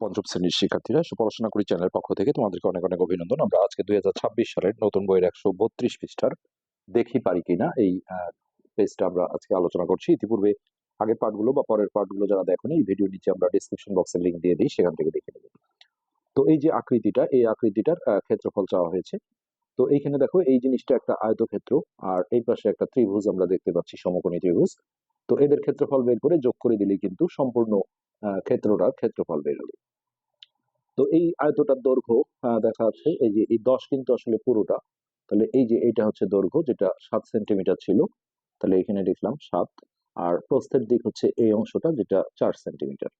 পঞ্চম শ্রেণীর শিক্ষার্থীরা পড়াশোনা করি চ্যানেলের পক্ষ থেকে তোমাদেরকে অনেক অনেক অভিনন্দন। আমরা আজকে 2026 সালের নতুন বইয়ের 132 পৃষ্ঠার দেখি পারি কিনা এই পেজটা আমরা আজকে আলোচনা করছি। ইতিপূর্বে আগের পার্টগুলো বা পরের পার্টগুলো যারা দেখোনি, এই ভিডিও নিচে আমরা ডিসক্রিপশন বক্সের লিঙ্ক দিয়ে দিই, সেখান থেকে দেখে নেবে। তো এই যে আকৃতিটা, এই আকৃতিটার ক্ষেত্রফল চাওয়া হয়েছে। তো এইখানে দেখো, এই জিনিসটা একটা আয়তক্ষেত্র, আর এই পাশে একটা ত্রিভুজ আমরা দেখতে পাচ্ছি, সমকোণী ত্রিভুজ। তো এদের ক্ষেত্রফল বের করে যোগ করে দিলেই কিন্তু সম্পূর্ণ ক্ষেত্রটার ক্ষেত্রফল বের হবে। তো এই আয়তটার দৈর্ঘ্য দেখা যাচ্ছে এই যে এই 10 কিন্তু আসলে পুরোটা। তাহলে এই যে এইটা হচ্ছে দৈর্ঘ্য, যেটা 7 সেন্টিমিটার ছিল, তাহলে এখানে লিখলাম 7। আর প্রস্থের দিক হচ্ছে এই অংশটা, যেটা 4 সেন্টিমিটার।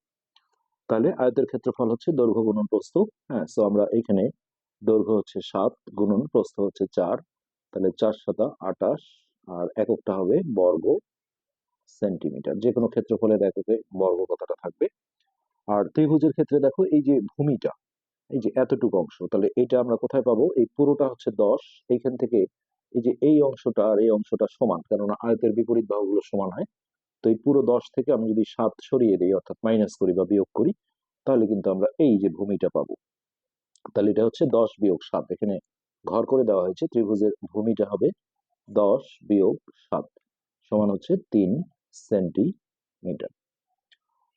তাহলে আয়তের ক্ষেত্রফল হচ্ছে দৈর্ঘ্য গুণন প্রস্থ। হ্যাঁ, সো আমরা এখানে দৈর্ঘ্য হচ্ছে 7 গুণন প্রস্থ হচ্ছে 4, তাহলে 4 7 28, আর এককটা হবে বর্গ সেন্টিমিটার। যে কোনো ক্ষেত্রফলের এককে বর্গ কথাটা থাকবে। আর ত্রিভুজের ক্ষেত্রে দেখো, এই যে ভূমিটা, এই যে এতটুকু অংশ, তাহলে এটা আমরা কোথায় পাবো? এই পুরোটা হচ্ছে 10, এইখান থেকে এই যে এই অংশটা আর এই অংশটা সমান, কেননা আয়তের বিপরীত বাহুগুলো সমান হয়। তো এই পুরো 10 থেকে আমি যদি 7 সরিয়ে দিই, অর্থাৎ মাইনাস করি বা বিয়োগ করি, তাহলে কিন্তু আমরা এই যে ভূমিটা পাবো। তাহলে এটা হচ্ছে 10 বিয়োগ 7, এখানে ঘর করে দেওয়া হয়েছে। ত্রিভুজের ভূমিটা হবে 10 বিয়োগ 7 সমান হচ্ছে 3 সেন্টিমিটার।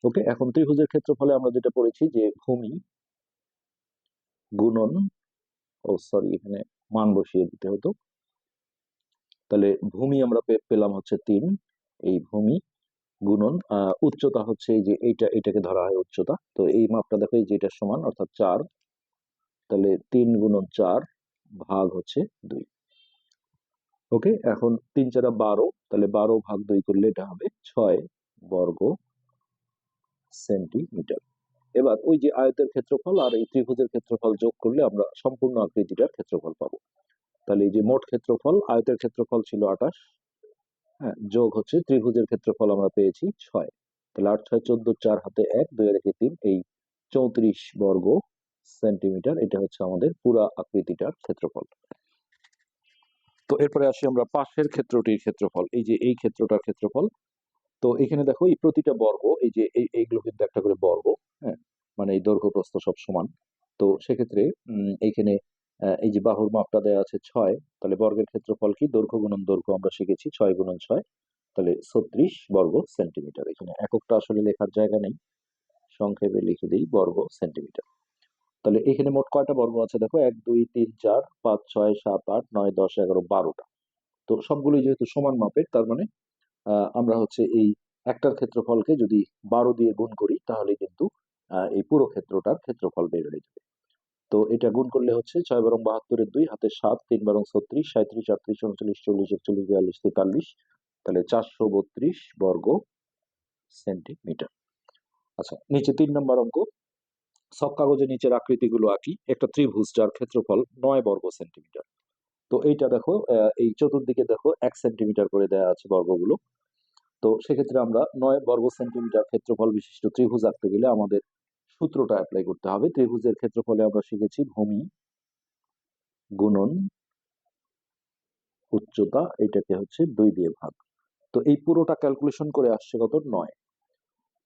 ওকে, এখন ত্রিভুজের ক্ষেত্রফলে আমরা যেটা পড়েছি যে ভূমি গুণন, সরি, এখানে মান বসিয়ে দিতে হতো। তাহলে ভূমি আমরা পেলাম হচ্ছে 3, এই ভূমি গুণন উচ্চতা হচ্ছে এই যে এটাকে ধরা হয় উচ্চতা। তো এই মাপটা দেখো, এই যে এটা সমান, অর্থাৎ 4, তাহলে 3 গুণন 4 ভাগ হচ্ছে 2। ওকে, এখন 3 4 12, তাহলে 12 ভাগ 2 করলে এটা হবে 6 বর্গ সেন্টিমিটার। এবার ওই যে আয়তের ক্ষেত্রফল আর এই ত্রিভুজের ক্ষেত্রফল যোগ করলে আমরা সম্পূর্ণ আকৃতিটার ক্ষেত্রফল পাবো। তাহলে এই যে মোট ক্ষেত্রফল, আয়তের ক্ষেত্রফল ছিল 28, হ্যাঁ, যোগ হচ্ছে ত্রিভুজের ক্ষেত্রফল আমরা পেয়েছি 6। তাহলে 8 6 14, 4 হাতে 1, 2 রেখে 3, এই 34 বর্গ সেন্টিমিটার। এটা হচ্ছে আমাদের পুরা আকৃতিটার ক্ষেত্রফল। তো এরপরে আসি আমরা পাশের ক্ষেত্রটির ক্ষেত্রফল, এই যে এই ক্ষেত্রটার ক্ষেত্রফল। তো এখানে দেখো, এই প্রতিটা বর্গ, এই যে এইগুলো কিন্তু একটা করে বর্গ, হ্যাঁ, মানে এই দৈর্ঘ্য প্রস্থ সব সমান। তো সেক্ষেত্রে এইখানে এই যে বাহুর মাপটা দেওয়া আছে 6, তাহলে বর্গের ক্ষেত্রফল কি? দৈর্ঘ্য গুণন দৈর্ঘ্য আমরা শিখেছি, 6 গুণন 6, তাহলে 36 বর্গ সেন্টিমিটার। এখানে এককটা আসলে লেখার জায়গা নেই, সংক্ষেপে লিখে দিই বর্গ সেন্টিমিটার। তাহলে এখানে মোট কয়টা বর্গ আছে দেখো? 1 2 3 4 5 6 7 8 9 10 11 12টা। তো সবগুলোই যেহেতু সমান মাপের, তার মানে আমরা হচ্ছে এই একটার ক্ষেত্রফলকে যদি 12 দিয়ে গুণ করি, তাহলে কিন্তু এই পুরো ক্ষেত্রটার ক্ষেত্রফল বের হয়ে যাবে। তো এটা গুণ করলে হচ্ছে 6 বারং 72 2, হাতে 7, 3 বারং 36, 37 38 39 40 41 42 43, তাহলে 432 বর্গ সেন্টিমিটার। আচ্ছা, নিচে 3 নম্বর অঙ্ক। সব কাগজে নিচের আকৃতিগুলো আঁকি। একটা ত্রিভুজ যার ক্ষেত্রফল 9 বর্গ সেন্টিমিটার। তো এইটা দেখো, এই চতুর্দিকে দেখো 1 সেন্টিমিটার করে দেওয়া আছে বর্গগুলো। তো সেক্ষেত্রে আমরা 9 বর্গ সেন্টিমিটার ক্ষেত্রফল বিশিষ্ট ত্রিভুজ আঁকতে গেলে আমাদের সূত্রটা অ্যাপ্লাই করতে হবে। ত্রিভুজের ক্ষেত্রফলে আমরা শিখেছি ভূমি গুণন উচ্চতা, এটাকে হচ্ছে 2 দিয়ে ভাগ। তো এই পুরোটা ক্যালকুলেশন করে আসছে কত? 9।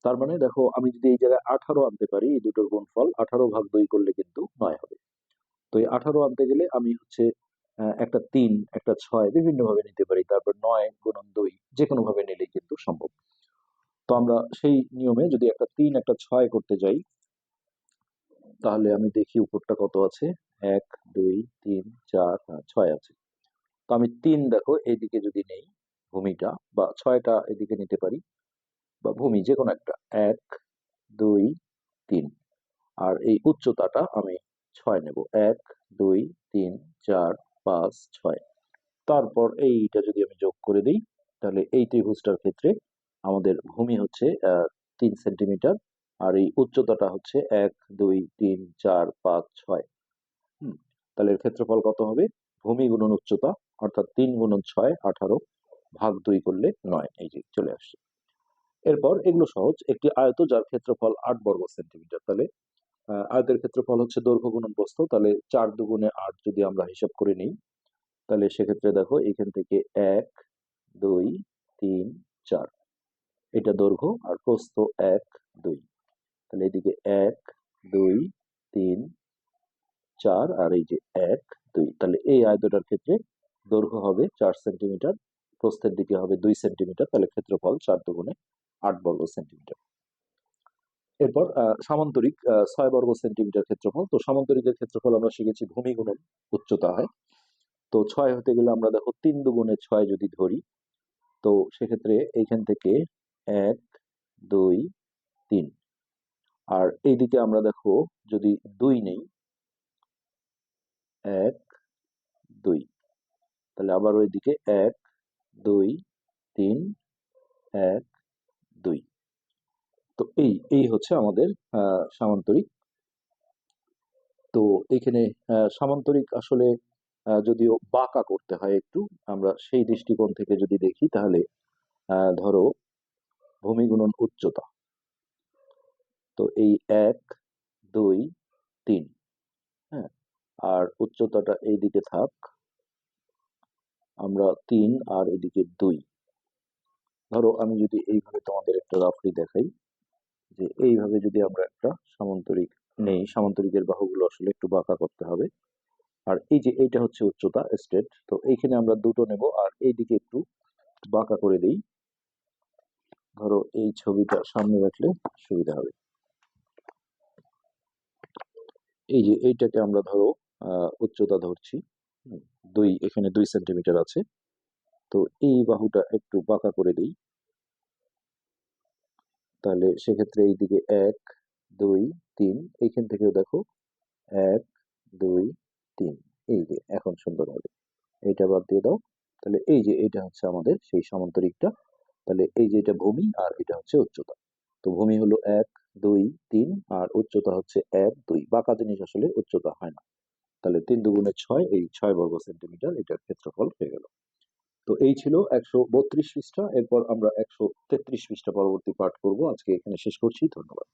তার মানে দেখো, আমি যদি এই জায়গায় 18 আনতে পারি, এই দুটোর গুণফল 18 ভাগ 2 করলে কিন্তু 9 হবে। তো এই 18 আনতে গেলে আমি হচ্ছে একটা 3 একটা 6 বিভিন্ন ভাবে নিতে পারি, তারপর 9 গুণন 2 যে কোনো ভাবে নিলেই কিন্তু সম্ভব। তো আমরা সেই নিয়মে যদি একটা 3 একটা 6 করতে যাই, তাহলে আমি দেখি উপরটা কত আছে। 1 2 3 4 6 আছে। তো আমি 3 দেখো এইদিকে যদি নেই, ভূমিটা, বা 6টা এদিকে নিতে পারি, বা ভূমি যে কোনো একটা, 1 2 3। আর এই উচ্চতাটা আমি 6 নেব, 1 2 3 4 5 6। তারপর এইটা যদি আমি যোগ করে দিই, তাহলে এই ত্রিভুজটার ক্ষেত্রে আমাদের ভূমি হচ্ছে 3 সেন্টিমিটার, আর এই উচ্চতাটা হচ্ছে 1 2 3 4 5 6। তাহলে এর ক্ষেত্রফল কত হবে? ভূমি গুণন উচ্চতা, অর্থাৎ 3 গুণন 6 18 ভাগ 2 করলে 9, এই যে চলে আসছে। এরপর এগুলো সহজ। একটি আয়ত যার ক্ষেত্রফল 8 বর্গ সেন্টিমিটার, তাহলে আয়তের ক্ষেত্রফল হচ্ছে দৈর্ঘ্য গুণন প্রস্থ, তাহলে 4 দুগুণে 8 যদি আমরা হিসাব করে নিই, তাহলে সেক্ষেত্রে দেখো এখান থেকে 1 2 3 4, এটা দৈর্ঘ্য, আর প্রস্থ 1 2, তাহলে এদিকে 1 4 আর এই যে 1 2, তাহলে এই আয়তটার ক্ষেত্রে দৈর্ঘ্য হবে 4 সেন্টিমিটার, প্রস্থের দিকে হবে 2 সেন্টিমিটার, তাহলে ক্ষেত্রফল 4 দুগুণে 8 বর্গ সেন্টিমিটার। এরপর সামান্তরিক 6 বর্গ সেন্টিমিটার ক্ষেত্রফল। তো সামান্তরিকের ক্ষেত্রফল আমরা শিখেছি ভূমি গুণন উচ্চতা হয়। তো 6 হতে গেলে আমরা দেখো 3 দুগুণে 6 যদি ধরি, তো সেক্ষেত্রে এইখান থেকে 1 2 3, আর এইদিকে আমরা দেখো যদি 2 নেই, 1 2, তাহলে আবার ওইদিকে 1 2 3 1 2। তো এই হচ্ছে আমাদের সামান্তরিক। তো এখানে সামান্তরিক আসলে যদিও বাঁকা করতে হয় একটু, আমরা সেই দৃষ্টিকোণ থেকে যদি দেখি তাহলে ধরো ভূমি গুণন উচ্চতা, তো এই 1 2 3, হ্যাঁ, আর উচ্চতাটা এইদিকে থাক, আমরা 3 আর এদিকে 2। ধরো আমি যদি এইভাবে তোমাদের একটা রাফলি দেখাই, যে এইভাবে যদি আমরা একটা সামান্তরিক নেই, সামান্তরিকের বাহুগুলো আসলে একটু বাঁকা করতে হবে। আর এই যে এইটা হচ্ছে উচ্চতা স্ট্রেট, তো এইখানে আমরা দুটো নেব আর এইদিকে একটু বাঁকা করে দেই। ধরো এই ছবিটা সামনে রাখলে সুবিধা হবে। এই যে এইটাকে আমরা ধরো উচ্চতা ধরছি 2, এখানে 2 সেন্টিমিটার আছে। তো এই বাহুটা একটু বাঁকা করে দিই, তাহলে সেক্ষেত্রে এইদিকে 1 2 3, এইখান থেকেও দেখো 1 2 3, এই যে এখন সুন্দর হবে। এইটা বাদ দিয়ে দাও, তাহলে এই যে এটা হচ্ছে আমাদের সেই সমান্তরিকটা। তাহলে এই যে এটা ভূমি আর এটা হচ্ছে উচ্চতা। তো ভূমি হলো 1 2 3 আর উচ্চতা হচ্ছে 1 2, বাঁকা জিনিস আসলে উচ্চতা হয় না। তাহলে 3 দুগুণে 6, এই 6 বর্গ সেন্টিমিটার এটার ক্ষেত্রফল হয়ে গেল। তো এই ছিল 132 পৃষ্ঠা। এরপর আমরা 133 পৃষ্ঠা পরবর্তী পাঠ করব। আজকে এখানে শেষ করছি। ধন্যবাদ।